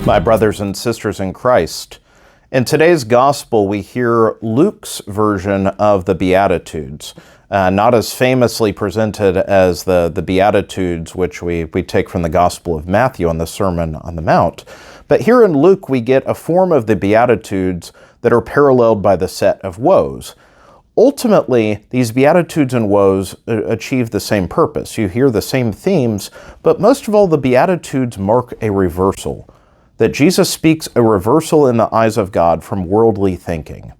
My brothers and sisters in Christ, in today's gospel we hear Luke's version of the Beatitudes, not as famously presented as the Beatitudes which we take from the Gospel of Matthew on the Sermon on the Mount. But here in Luke we get a form of the Beatitudes that are paralleled by the set of woes. Ultimately, these Beatitudes and woes achieve the same purpose. You hear the same themes, but most of all the Beatitudes mark a reversal. That Jesus speaks a reversal in the eyes of God from worldly thinking.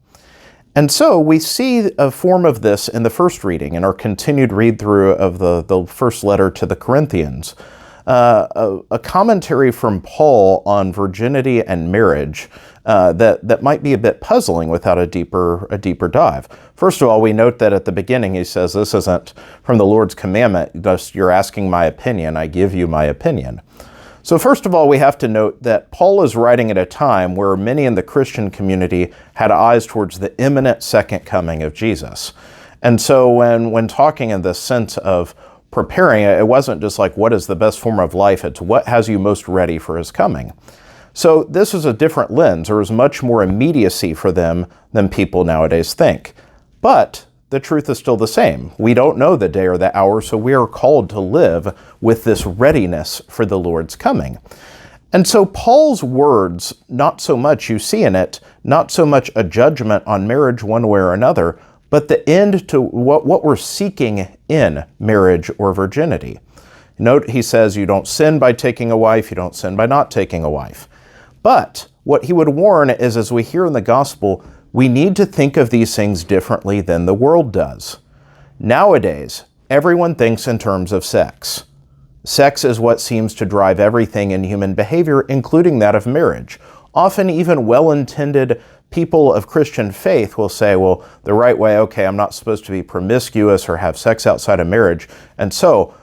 And so we see a form of this in the first reading, in our continued read-through of the first letter to the Corinthians. A commentary from Paul on virginity and marriage that might be a bit puzzling without a deeper dive. First of all, we note that at the beginning he says, this isn't from the Lord's commandment, just you're asking my opinion, I give you my opinion. So first of all, we have to note that Paul is writing at a time where many in the Christian community had eyes towards the imminent second coming of Jesus. And so when talking in this sense of preparing, it wasn't just like what is the best form of life, it's what has you most ready for his coming. So this is a different lens. There is much more immediacy for them than people nowadays think. But the truth is still the same. We don't know the day or the hour, so we are called to live with this readiness for the Lord's coming. And so Paul's words, not so much you see in it, not so much a judgment on marriage one way or another, but the end to what we're seeking in marriage or virginity. Note he says you don't sin by taking a wife, you don't sin by not taking a wife. But what he would warn is, as we hear in the gospel, we need to think of these things differently than the world does. Nowadays, everyone thinks in terms of sex. Sex is what seems to drive everything in human behavior, including that of marriage. Often even well-intended people of Christian faith will say, well, the right way, okay, I'm not supposed to be promiscuous or have sex outside of marriage. And so,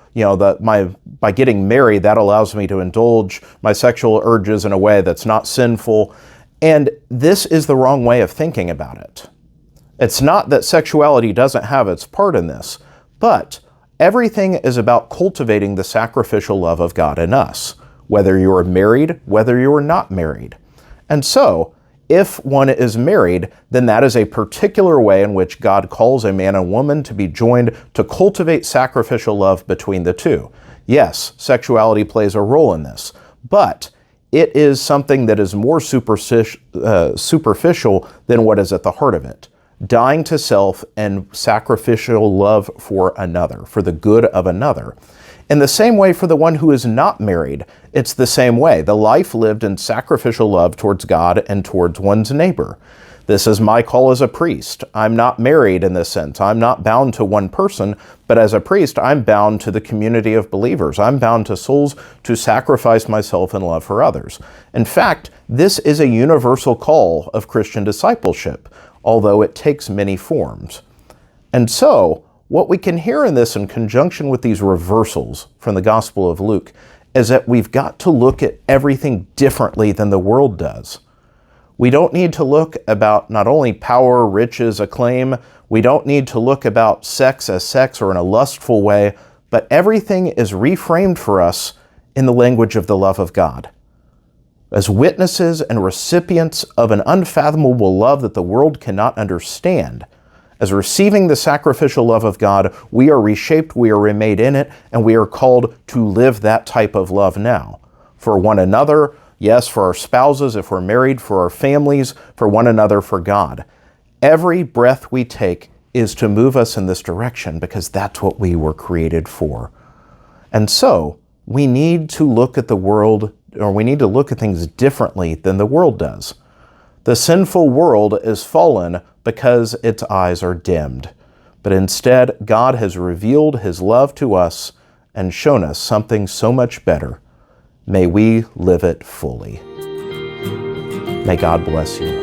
by getting married, that allows me to indulge my sexual urges in a way that's not sinful. And this is the wrong way of thinking about it. It's not that sexuality doesn't have its part in this, but everything is about cultivating the sacrificial love of God in us, whether you are married, whether you are not married. And so, if one is married, then that is a particular way in which God calls a man and woman to be joined to cultivate sacrificial love between the two. Yes, sexuality plays a role in this, but it is something that is more superficial than what is at the heart of it. Dying to self and sacrificial love for another, for the good of another. In the same way for the one who is not married, it's the same way. The life lived in sacrificial love towards God and towards one's neighbor. This is my call as a priest. I'm not married in this sense. I'm not bound to one person, but as a priest, I'm bound to the community of believers. I'm bound to souls to sacrifice myself in love for others. In fact, this is a universal call of Christian discipleship, although it takes many forms. And so, what we can hear in this in conjunction with these reversals from the Gospel of Luke is that we've got to look at everything differently than the world does. We don't need to look about not only power, riches, acclaim, we don't need to look about sex as sex or in a lustful way, but everything is reframed for us in the language of the love of God. As witnesses and recipients of an unfathomable love that the world cannot understand, as receiving the sacrificial love of God, we are reshaped, we are remade in it, and we are called to live that type of love now. For one another, yes, for our spouses, if we're married, for our families, for one another, for God. Every breath we take is to move us in this direction because that's what we were created for. And so, we need to look at the world, or we need to look at things differently than the world does. The sinful world is fallen because its eyes are dimmed. But instead, God has revealed his love to us and shown us something so much better. May we live it fully. May God bless you.